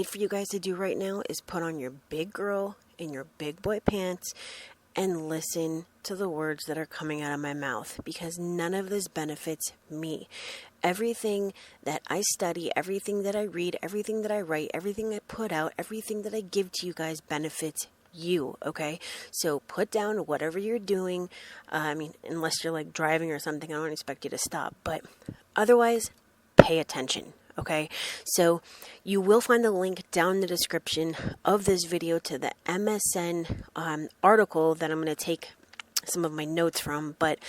need for you guys to do right now is put on your big girl and your big boy pants and listen to the words that are coming out of my mouth, because none of this benefits me. Everything that I study, everything that I read, everything that I write, everything I put out, everything that I give to you guys benefits you, okay? So put down whatever you're doing. Unless you're like driving or something, I don't expect you to stop. But otherwise, pay attention. Okay, so you will find the link down in the description of this video to the MSN article that I'm going to take some of my notes from. But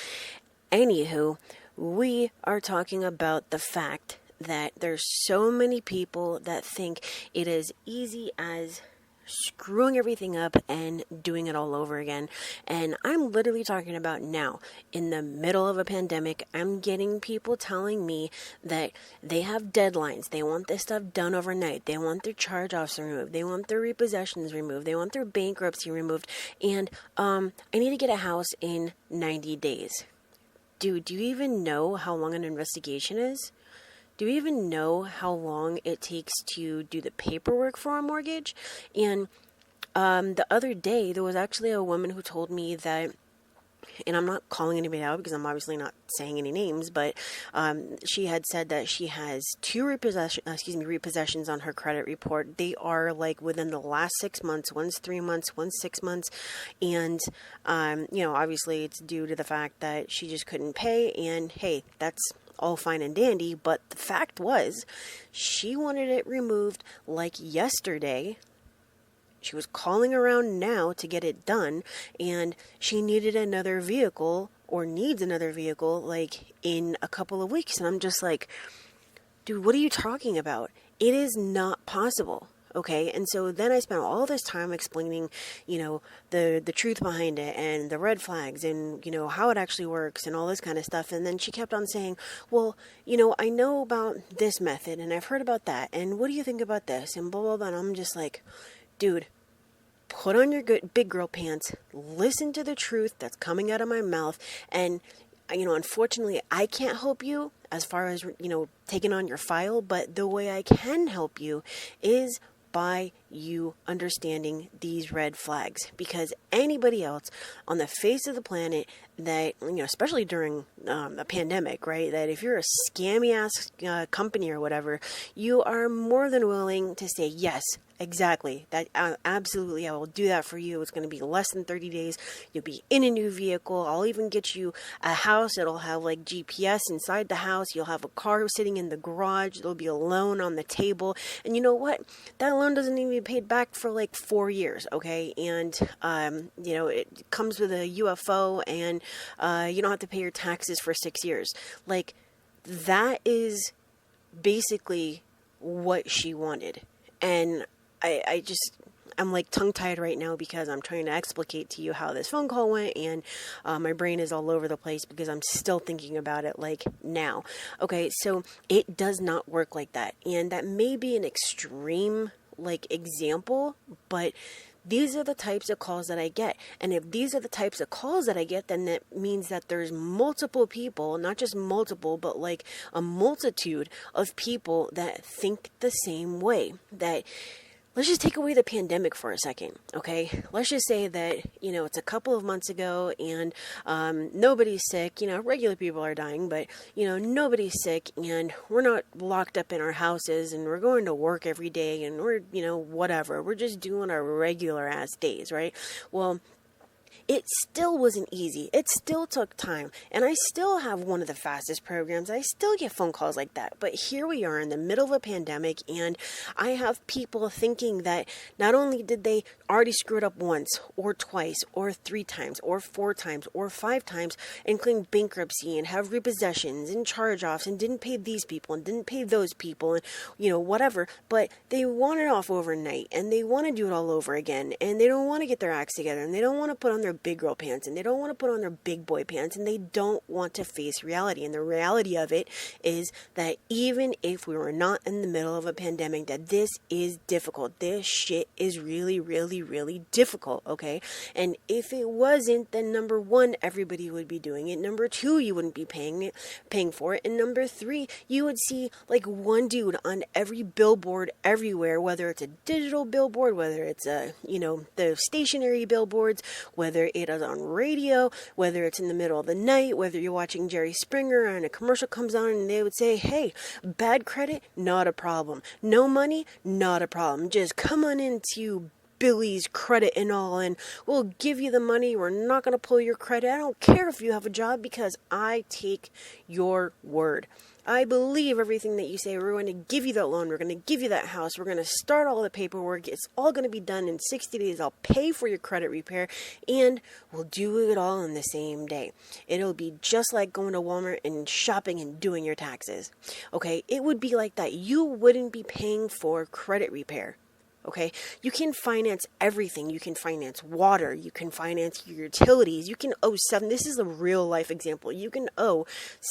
anywho, we are talking about the fact that there's so many people that think it is easy as screwing everything up and doing it all over again. And I'm literally talking about now, in the middle of a pandemic. I'm getting people telling me that they have deadlines. They want this stuff done overnight. They want their charge-offs removed. They want their repossessions removed. They want their bankruptcy removed. And I need to get a house in 90 days. Dude, do you even know how long an investigation is? Do you even know how long it takes to do the paperwork for a mortgage? And the other day, there was actually a woman who told me that, and I'm not calling anybody out because I'm obviously not saying any names, but she had said that she has two repossessions on her credit report. They are like within the last 6 months. One's 3 months, one's 6 months. And, obviously it's due to the fact that she just couldn't pay. And hey, that's all fine and dandy, but the fact was, she wanted it removed like yesterday. She was calling around now to get it done, and she needed another vehicle, or needs another vehicle, like in a couple of weeks. And I'm just like, dude, what are you talking about? It is not possible. Okay, and so then I spent all this time explaining, the truth behind it and the red flags and, how it actually works and all this kind of stuff. And then she kept on saying, well, I know about this method and I've heard about that. And what do you think about this? And blah, blah, blah. And I'm just like, dude, put on your good big girl pants, listen to the truth that's coming out of my mouth. And, unfortunately, I can't help you as far as, taking on your file. But the way I can help you is by you understanding these red flags, because anybody else on the face of the planet that, especially during a pandemic, right, that if you're a scammy ass company or whatever, you are more than willing to say, yes, exactly, that absolutely, I will do that for you. It's going to be less than 30 days. You'll be in a new vehicle. I'll even get you a house that'll have like GPS inside the house. You'll have a car sitting in the garage. There'll be a loan on the table. And you know what? That loan doesn't even get paid back for like 4 years. Okay. And, it comes with a UFO, and you don't have to pay your taxes for 6 years. Like, that is basically what she wanted. And I'm like tongue-tied right now because I'm trying to explicate to you how this phone call went, and my brain is all over the place because I'm still thinking about it like now. Okay, so it does not work like that. And that may be an extreme like example, but these are the types of calls that I get. And if these are the types of calls that I get, then that means that there's multiple people, not just multiple, but like a multitude of people that think the same way. That, let's just take away the pandemic for a second, okay? Let's just say that, it's a couple of months ago and nobody's sick. Regular people are dying, but, nobody's sick, and we're not locked up in our houses, and we're going to work every day, and we're, whatever. We're just doing our regular ass days, right? Well, it still wasn't easy. It still took time. And I still have one of the fastest programs. I still get phone calls like that. But here we are in the middle of a pandemic, and I have people thinking that not only did they already screw it up once or twice or 3 times or 4 times or 5 times and claim bankruptcy and have repossessions and charge-offs and didn't pay these people and didn't pay those people and, whatever. But they want it off overnight, and they want to do it all over again, and they don't want to get their acts together, and they don't want to put on their big girl pants, and they don't want to put on their big boy pants, and they don't want to face reality. And the reality of it is that even if we were not in the middle of a pandemic, that this is difficult. This shit is really, really, be really difficult, okay? And if it wasn't, then number one, everybody would be doing it. Number two, you wouldn't be paying for it. And number three, you would see like one dude on every billboard everywhere, whether it's a digital billboard, whether it's the stationary billboards, whether it is on radio, whether it's in the middle of the night, whether you're watching Jerry Springer and a commercial comes on and they would say, hey, bad credit, not a problem. No money, not a problem. Just come on into Billy's Credit and all, and we'll give you the money. We're not going to pull your credit. I don't care if you have a job because I take your word. I believe everything that you say. We're going to give you that loan. We're going to give you that house. We're going to start all the paperwork. It's all going to be done in 60 days. I'll pay for your credit repair, and we'll do it all in the same day. It'll be just like going to Walmart and shopping and doing your taxes. Okay? It would be like that. You wouldn't be paying for credit repair. Okay, you can finance everything. You can finance water. You can finance your utilities. You can owe this is a real life example. You can owe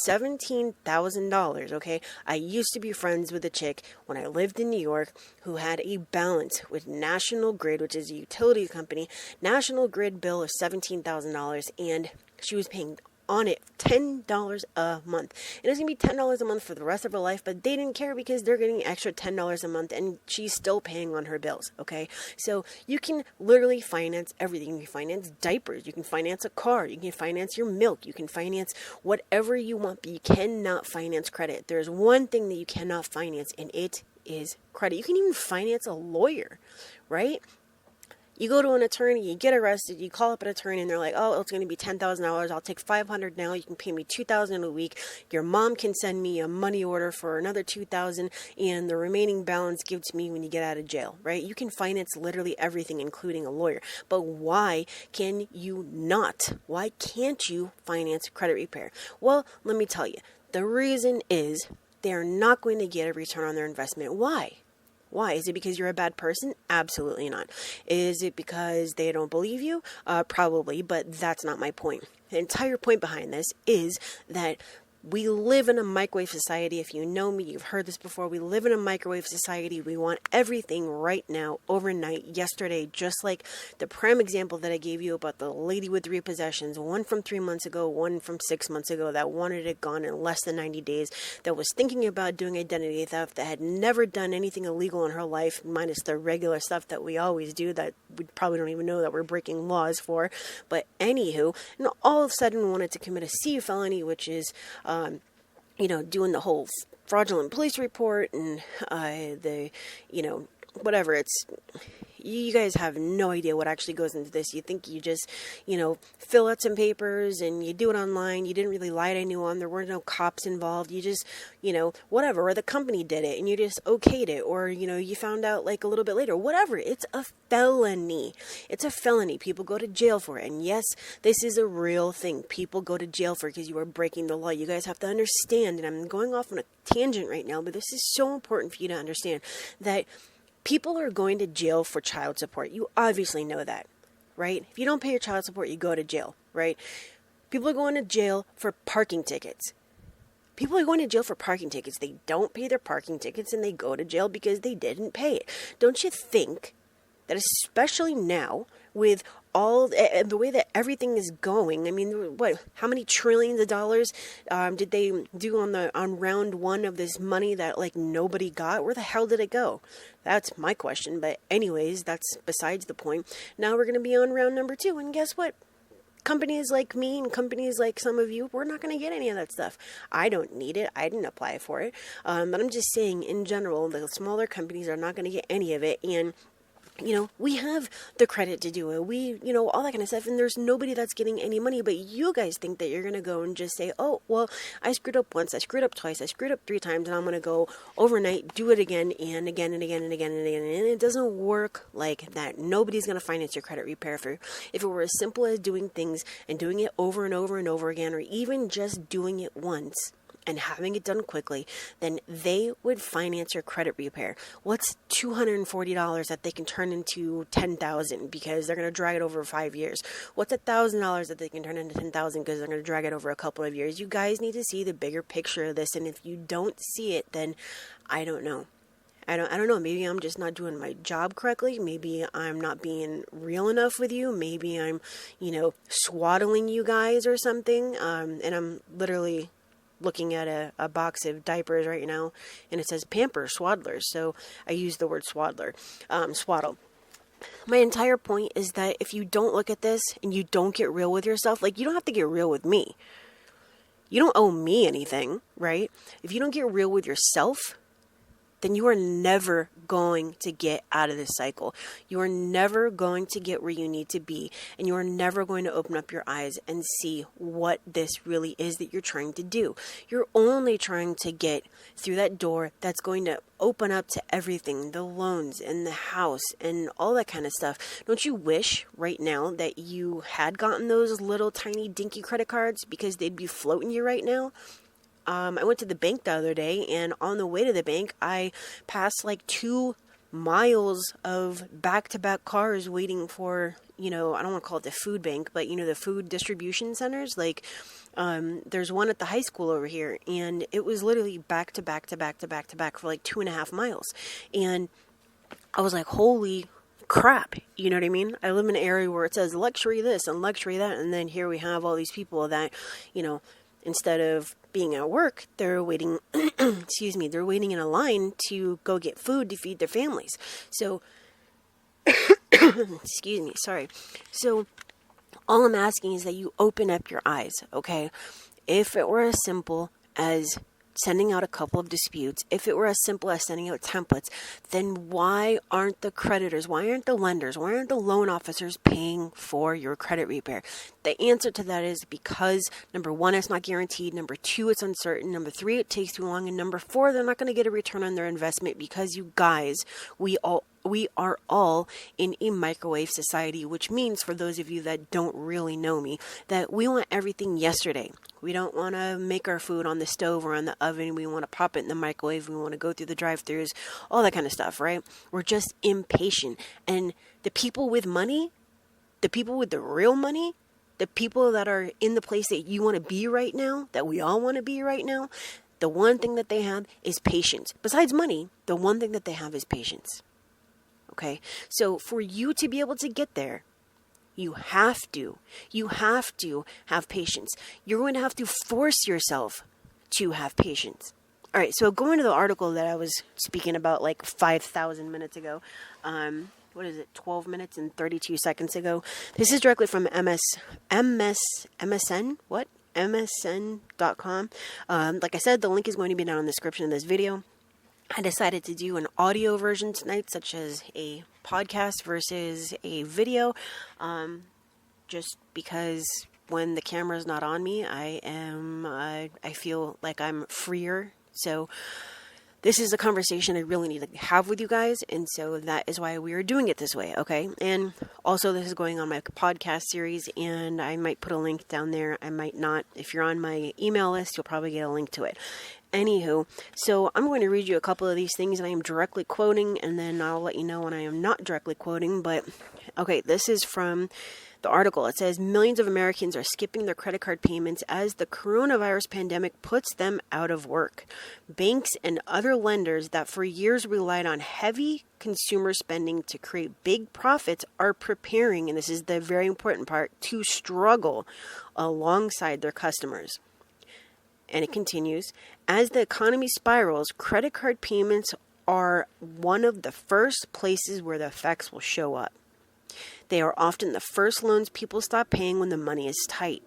$17,000. Okay, I used to be friends with a chick when I lived in New York who had a balance with National Grid, which is a utility company, National Grid bill of $17,000, and she was paying on it $10 a month. It was going to be $10 a month for the rest of her life, but they didn't care because they're getting extra $10 a month and she's still paying on her bills, okay? So you can literally finance everything. You can finance diapers, you can finance a car, you can finance your milk, you can finance whatever you want, but you cannot finance credit. There's one thing that you cannot finance, and it is credit. You can even finance a lawyer, right? You go to an attorney, you get arrested, you call up an attorney, and they're like, oh, it's going to be $10,000. I'll take $500 now. You can pay me $2,000 a week. Your mom can send me a money order for another $2,000, and the remaining balance give to me when you get out of jail, right? You can finance literally everything, including a lawyer. But why can you not? Why can't you finance credit repair? Well, let me tell you. The reason is they're not going to get a return on their investment. Why? Why? Is it because you're a bad person? Absolutely not. Is it because they don't believe you? Probably, but that's not my point. The entire point behind this is that we live in a microwave society. If you know me, you've heard this before. We live in a microwave society. We want everything right now, overnight, yesterday, just like the prime example that I gave you about the lady with 3 possessions, one from 3 months ago, one from 6 months ago, that wanted it gone in less than 90 days, that was thinking about doing identity theft, that had never done anything illegal in her life, minus the regular stuff that we always do that we probably don't even know that we're breaking laws for. But anywho, and all of a sudden wanted to commit a C felony, which is doing the whole fraudulent police report and whatever. It's, you guys have no idea what actually goes into this. You think you just, fill out some papers and you do it online. You didn't really lie to anyone. There were no cops involved. You just, whatever. Or the company did it and you just okayed it. Or, you found out like a little bit later. Whatever. It's a felony. It's a felony. People go to jail for it. And yes, this is a real thing. People go to jail for it because you are breaking the law. You guys have to understand, and I'm going off on a tangent right now, but this is so important for you to understand that people are going to jail for child support. You obviously know that, right? If you don't pay your child support, you go to jail, right? People are going to jail for parking tickets. People are going to jail for parking tickets. They don't pay their parking tickets and they go to jail because they didn't pay it. Don't you think that especially now with all the way that everything is going, I mean, how many trillions of dollars did they do on round one of this money that like nobody got? Where the hell did it go? That's my question. But anyways, that's besides the point. Now we're going to be on round number 2. And guess what? Companies like me and companies like some of you, we're not going to get any of that stuff. I don't need it. I didn't apply for it. But I'm just saying in general, the smaller companies are not going to get any of it. And we have the credit to do it. We, all that kind of stuff. And there's nobody that's getting any money. But you guys think that you're going to go and just say, oh, well, I screwed up once. I screwed up twice. I screwed up 3 times. And I'm going to go overnight, do it again and again and again and again and again. And it doesn't work like that. Nobody's going to finance your credit repair. If it were as simple as doing things and doing it over and over and over again, or even just doing it once and having it done quickly, then they would finance your credit repair. What's $240 that they can turn into $10,000 because they're going to drag it over 5 years? What's $1,000 that they can turn into $10,000 because they're going to drag it over a couple of years? You guys need to see the bigger picture of this, and if you don't see it, then I don't know. I don't know, maybe I'm just not doing my job correctly. Maybe I'm not being real enough with you. Maybe I'm, swaddling you guys or something. And I'm literally looking at a box of diapers right now, and it says Pampers Swaddlers. So I use the word swaddle. My entire point is that if you don't look at this and you don't get real with yourself, like, you don't have to get real with me. You don't owe me anything, right? If you don't get real with yourself, then you are never going to get out of this cycle. You are never going to get where you need to be, and you are never going to open up your eyes and see what this really is that you're trying to do. You're only trying to get through that door that's going to open up to everything, the loans and the house and all that kind of stuff. Don't you wish right now that you had gotten those little tiny dinky credit cards, because they'd be floating you right now? I went to the bank the other day, and on the way to the bank, I passed like 2 miles of back-to-back cars waiting for, I don't want to call it the food bank, but the food distribution centers. Like, there's one at the high school over here, and it was literally back to back to back to back to back for like 2.5 miles. And I was like, holy crap, you know what I mean? I live in an area where it says luxury this and luxury that, and then here we have all these people that, instead of being at work, they're waiting, they're waiting in a line to go get food to feed their families. So, sorry. So, all I'm asking is that you open up your eyes, okay? If it were as simple as sending out a couple of disputes, if it were as simple as sending out templates, then why aren't the creditors, why aren't the lenders, why aren't the loan officers paying for your credit repair? The answer to that is because, number 1, it's not guaranteed. Number 2, it's uncertain. Number 3, it takes too long. And number 4, they're not going to get a return on their investment, because you guys, we are all in a microwave society, which means, for those of you that don't really know me, that we want everything yesterday. We don't want to make our food on the stove or on the oven. We want to pop it in the microwave. We want to go through the drive-thrus, all that kind of stuff, right? We're just impatient. And the people with money, the people with the real money, the people that are in the place that you want to be right now, that we all want to be right now, the one thing that they have is patience. Besides money, the one thing that they have is patience. Okay? So for you to be able to get there, you have to have patience. You're going to have to force yourself to have patience. All right, so going to the article that I was speaking about like 5,000 minutes ago, 12 minutes and 32 seconds ago. This is directly from MSN.com. Like I said, the link is going to be down in the description of this video. I decided to do an audio version tonight, such as a podcast versus a video, just because when the camera's not on me, I feel like I'm freer. So this is a conversation I really need to have with you guys, and so that is why we are doing it this way, okay? And also, this is going on my podcast series, and I might put a link down there. I might not. If you're on my email list, you'll probably get a link to it. Anywho, so I'm going to read you a couple of these things, and I am directly quoting, and then I'll let you know when I am not directly quoting. But, okay, this is from the article. It says, millions of Americans are skipping their credit card payments as the coronavirus pandemic puts them out of work. Banks and other lenders that for years relied on heavy consumer spending to create big profits are preparing, and this is the very important part, to struggle alongside their customers. And it continues, as the economy spirals, credit card payments are one of the first places where the effects will show up. They are often the first loans people stop paying when the money is tight.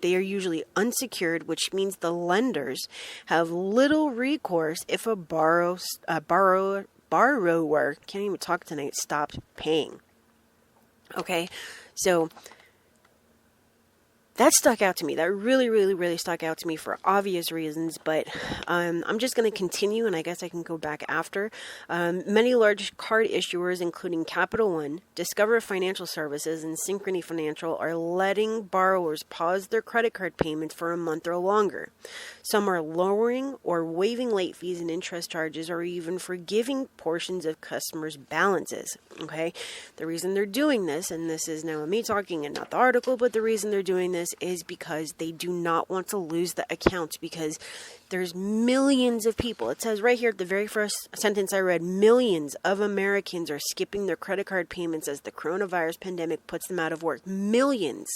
They are usually unsecured, which means the lenders have little recourse if a borrower, can't even talk tonight, stopped paying. Okay, so that stuck out to me. That really stuck out to me for obvious reasons, but I'm just going to continue, and I guess I can go back after. Many large card issuers, including Capital One, Discover Financial Services, and Synchrony Financial, are letting borrowers pause their credit card payments for a month or longer. Some are lowering or waiving late fees and interest charges, or even forgiving portions of customers' balances. Okay, the reason they're doing this, and this is now me talking and not the article, but the reason they're doing this this is because they do not want to lose the accounts, because there's millions of people. It says right here at the very first sentence I read, millions of Americans are skipping their credit card payments as the coronavirus pandemic puts them out of work. Millions.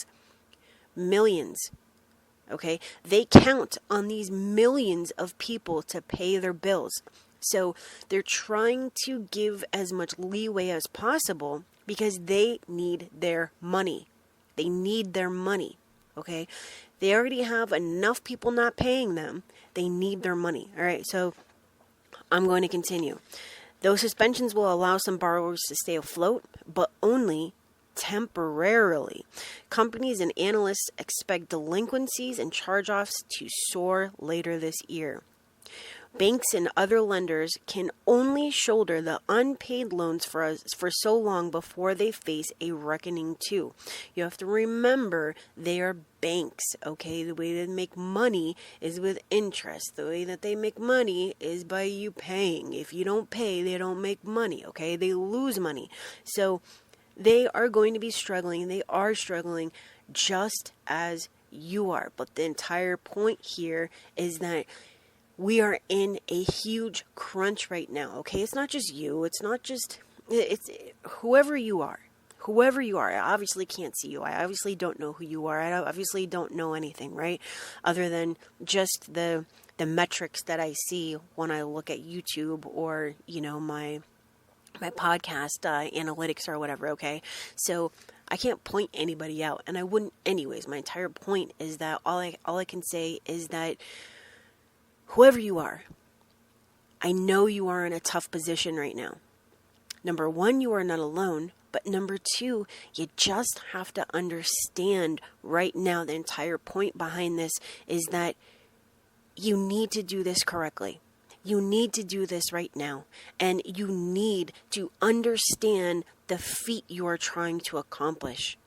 Okay? They count on these millions of people to pay their bills. So they're trying to give as much leeway as possible because they need their money. They need their money, okay? They already have enough people not paying them. They need their money, all right? So I'm going to continue. Those suspensions will allow some borrowers to stay afloat, but only temporarily. Companies and analysts expect delinquencies and charge-offs to soar later this year. Banks and other lenders can only shoulder the unpaid loans for so long before they face a reckoning too. You have to remember they are banks, okay? The way they make money is with interest. The way that they make money is by you paying. If you don't pay, they don't make money, okay? They lose money. So they are going to be struggling. They are struggling just as you are. But the entire point here is that we are in a huge crunch right now, okay? It's not just you. It's whoever you are. Whoever you are. I obviously can't see you. I obviously don't know who you are. I obviously don't know anything, right? Other than just the metrics that I see when I look at YouTube or, my podcast analytics or whatever, okay? So I can't point anybody out, and I wouldn't anyways. My entire point is that all I can say is that whoever you are, I know you are in a tough position right now. Number one, you are not alone. But number two, you just have to understand right now, the entire point behind this is that you need to do this correctly. You need to do this right now. And you need to understand the feat you are trying to accomplish.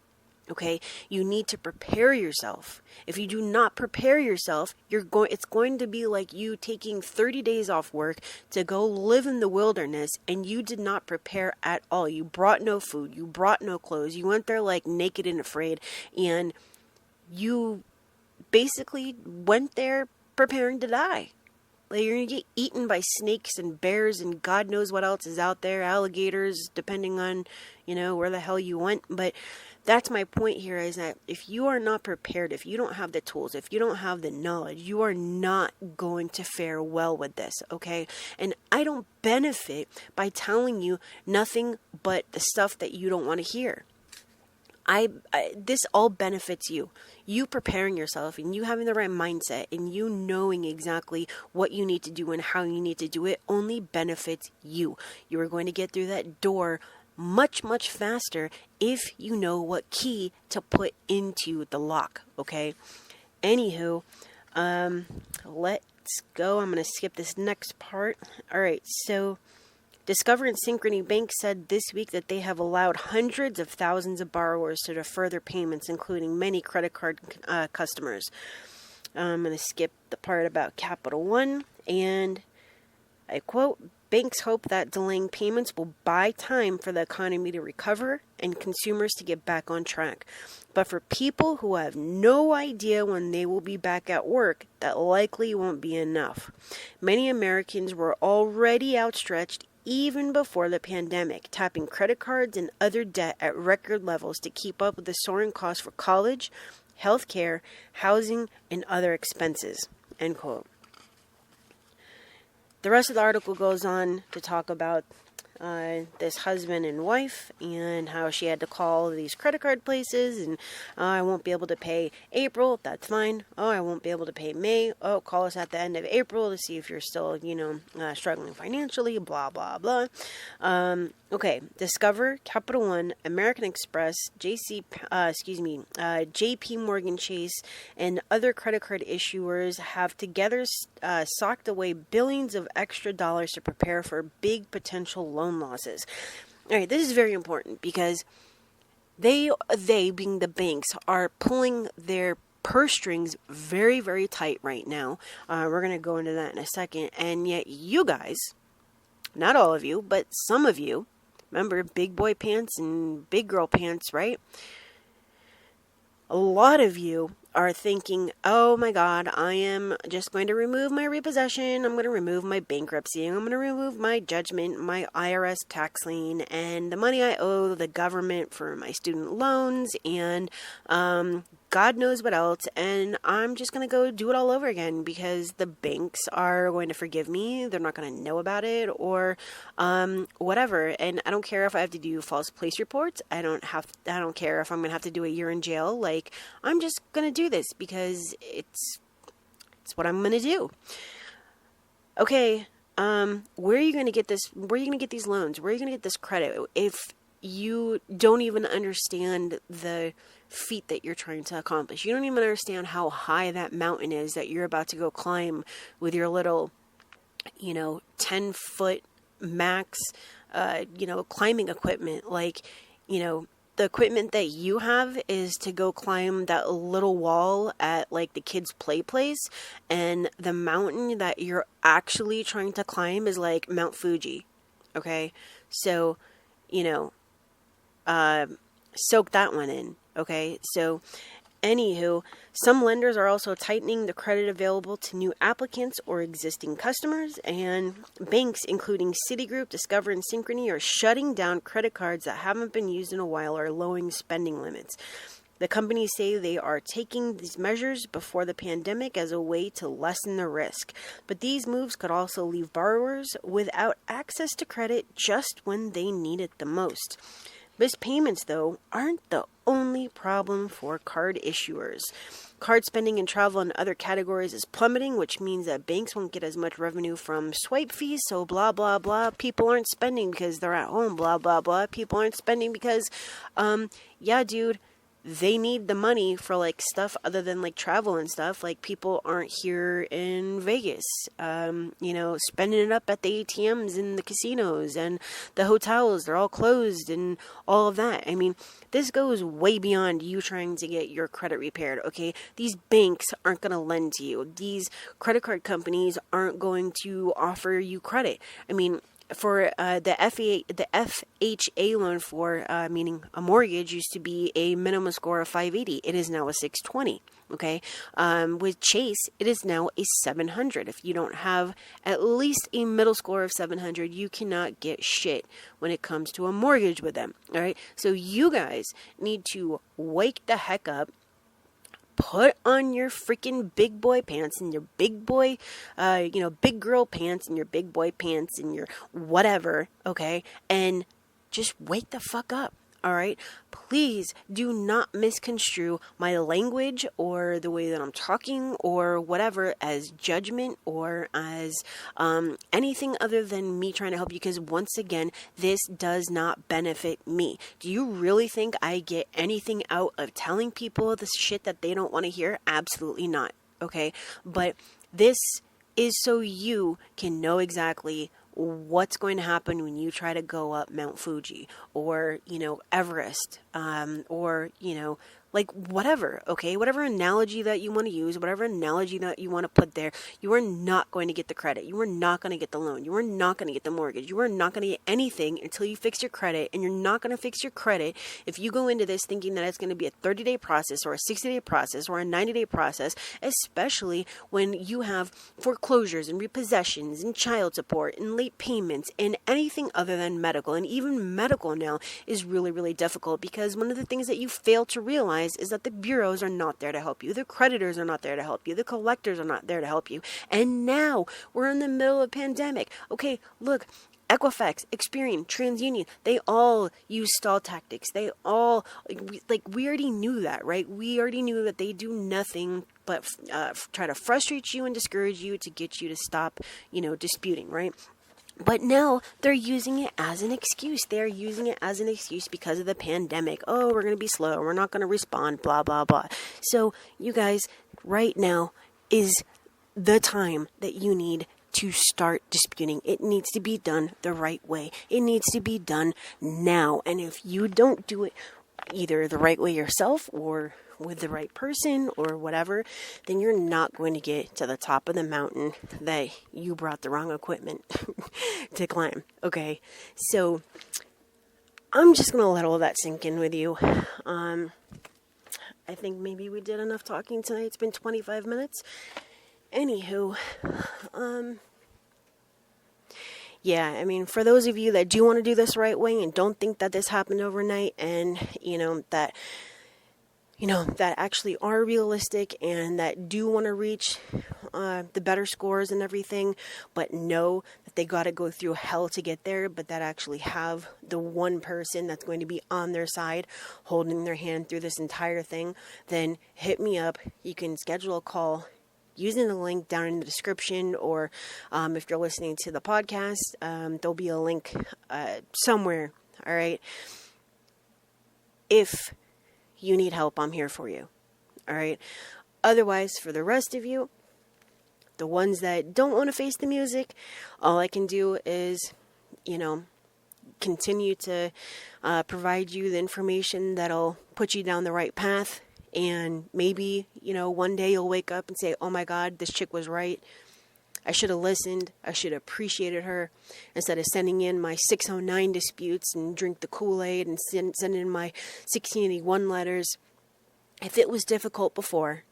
Okay, you need to prepare yourself. If you do not prepare yourself, it's going to be like you taking 30 days off work to go live in the wilderness, and you did not prepare at all. You brought no food, you brought no clothes, you went there like naked and afraid, and you basically went there preparing to die. Like, you're going to get eaten by snakes and bears and God knows what else is out there, alligators, depending on, where the hell you went. But that's my point here, is that if you are not prepared, if you don't have the tools, if you don't have the knowledge, you are not going to fare well with this, okay? And I don't benefit by telling you nothing but the stuff that you don't want to hear. This all benefits you. You preparing yourself and you having the right mindset and you knowing exactly what you need to do and how you need to do it only benefits you. You are going to get through that door much, much faster if you know what key to put into the lock, okay? Anywho, let's go. I'm going to skip this next part. All right, so Discover and Synchrony Bank said this week that they have allowed hundreds of thousands of borrowers to defer their payments, including many credit card customers. I'm going to skip the part about Capital One, and I quote, "Banks hope that delaying payments will buy time for the economy to recover and consumers to get back on track. But for people who have no idea when they will be back at work, that likely won't be enough. Many Americans were already outstretched even before the pandemic, tapping credit cards and other debt at record levels to keep up with the soaring costs for college, healthcare, housing, and other expenses." End quote. The rest of the article goes on to talk about this husband and wife and how she had to call these credit card places and I won't be able to pay April. That's fine. Oh, I won't be able to pay May. Oh, call us at the end of April to see if you're still, struggling financially, blah, blah, blah. Okay. Discover, Capital One, American Express, JP Morgan Chase, and other credit card issuers have together socked away billions of extra dollars to prepare for big potential loan losses. All right, this is very important because they being the banks are pulling their purse strings very, very tight right now. We're going to go into that in a second. And yet you guys, not all of you, but some of you, remember big boy pants and big girl pants, right? a lot of you are thinking, oh my God, I am just going to remove my repossession. I'm going to remove my bankruptcy. I'm going to remove my judgment, my IRS tax lien, and the money I owe the government for my student loans, and God knows what else. And I'm just going to go do it all over again because the banks are going to forgive me. They're not going to know about it or whatever. And I don't care if I have to do false police reports. I don't care if I'm going to have to do a year in jail. Like, I'm just going to do this because it's what I'm going to do. Okay. Where are you going to get this? Where are you going to get these loans? Where are you going to get this credit? If you don't even understand the feat that you're trying to accomplish. You don't even understand how high that mountain is that you're about to go climb with your little, 10-foot max, climbing equipment. Like, the equipment that you have is to go climb that little wall at like the kids' play place, and the mountain that you're actually trying to climb is like Mount Fuji. Okay, so soak that one in. Okay, so anywho, some lenders are also tightening the credit available to new applicants or existing customers, and banks, including Citigroup, Discover, and Synchrony, are shutting down credit cards that haven't been used in a while or lowering spending limits. The companies say they are taking these measures before the pandemic as a way to lessen the risk. But these moves could also leave borrowers without access to credit just when they need it the most. Missed payments, though, aren't the only problem for card issuers. Card spending in travel and other categories is plummeting, which means that banks won't get as much revenue from swipe fees, so blah, blah, blah. People aren't spending because they're at home, blah, blah, blah. People aren't spending because, they need the money for like stuff other than like travel and stuff. Like, people aren't here in Vegas, spending it up at the ATMs in the casinos and the hotels. They're all closed and all of that. I mean, this goes way beyond you trying to get your credit repaired. Okay, these banks aren't going to lend to you. These credit card companies aren't going to offer you credit. I mean, for the FHA loan meaning a mortgage, used to be a minimum score of 580. It is now a 620. Okay. With Chase, it is now a 700. If you don't have at least a middle score of 700, you cannot get shit when it comes to a mortgage with them. All right. So you guys need to wake the heck up. Put on your freaking big boy pants and your big boy, big girl pants and your big boy pants and your whatever, okay? And just wake the fuck up, all right? Please do not misconstrue my language or the way that I'm talking or whatever as judgment or as anything other than me trying to help you, because once again, this does not benefit me. Do you really think I get anything out of telling people the shit that they don't want to hear? Absolutely not, okay? But this is so you can know exactly what's going to happen when you try to go up Mount Fuji or, Everest, or, like whatever, okay? Whatever analogy that you want to use, whatever analogy that you want to put there, you are not going to get the credit. You are not going to get the loan. You are not going to get the mortgage. You are not going to get anything until you fix your credit, and you're not going to fix your credit if you go into this thinking that it's going to be a 30-day process or a 60-day process or a 90-day process, especially when you have foreclosures and repossessions and child support and late payments and anything other than medical. And even medical now is really, really difficult, because one of the things that you fail to realize is that the bureaus are not there to help you. The creditors are not there to help you. The collectors are not there to help you. And now we're in the middle of a pandemic. Okay, look, Equifax, Experian, TransUnion, they all use stall tactics. They all, we already knew that, right? We already knew that they do nothing but try to frustrate you and discourage you to get you to stop, disputing, right? But now they're using it as an excuse. They're using it as an excuse because of the pandemic. Oh, we're going to be slow. We're not going to respond, blah, blah, blah. So you guys, right now is the time that you need to start disputing. It needs to be done the right way. It needs to be done now. And if you don't do it either the right way yourself or with the right person or whatever, then you're not going to get to the top of the mountain that you brought the wrong equipment to climb. Okay, so I'm just going to let all that sink in with you. I think maybe we did enough talking tonight. It's been 25 minutes. Anywho, yeah, I mean, for those of you that do want to do this the right way and don't think that this happened overnight, and that actually are realistic and that do want to reach the better scores and everything, but know that they got to go through hell to get there, but that actually have the one person that's going to be on their side holding their hand through this entire thing, then hit me up. You can schedule a call using the link down in the description, or if you're listening to the podcast, there'll be a link somewhere. All right. If you need help, I'm here for you. All right. Otherwise, for the rest of you, the ones that don't want to face the music, all I can do is, continue to provide you the information that'll put you down the right path. And maybe, one day you'll wake up and say, oh my God, this chick was right. I should have listened. I should have appreciated her instead of sending in my 609 disputes and drink the Kool-Aid and send in my 1681 letters. If it was difficult before,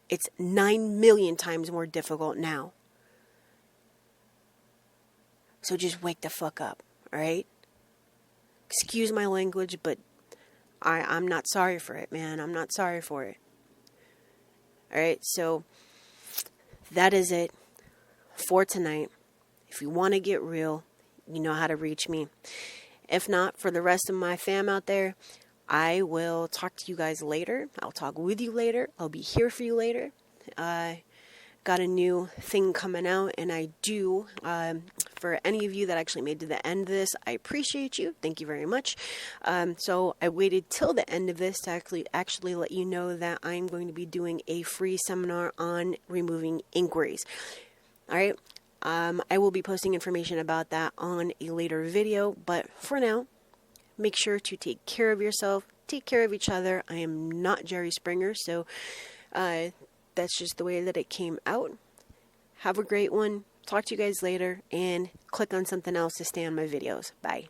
it's 9 million times more difficult now. So just wake the fuck up, all right? Excuse my language, but I'm not sorry for it, man. I'm not sorry for it. All right, so that is it for tonight. If you want to get real, you know how to reach me. If not, for the rest of my fam out there, I will talk to you guys later. I'll talk with you later. I'll be here for you later. Got a new thing coming out, and I do, for any of you that actually made to the end of this, I appreciate you. Thank you very much. So I waited till the end of this to actually let you know that I'm going to be doing a free seminar on removing inquiries. All right. I will be posting information about that on a later video, but for now, make sure to take care of yourself, take care of each other. I am not Jerry Springer, so that's just the way that it came out. Have a great one. Talk to you guys later, and click on something else to stay on my videos. Bye.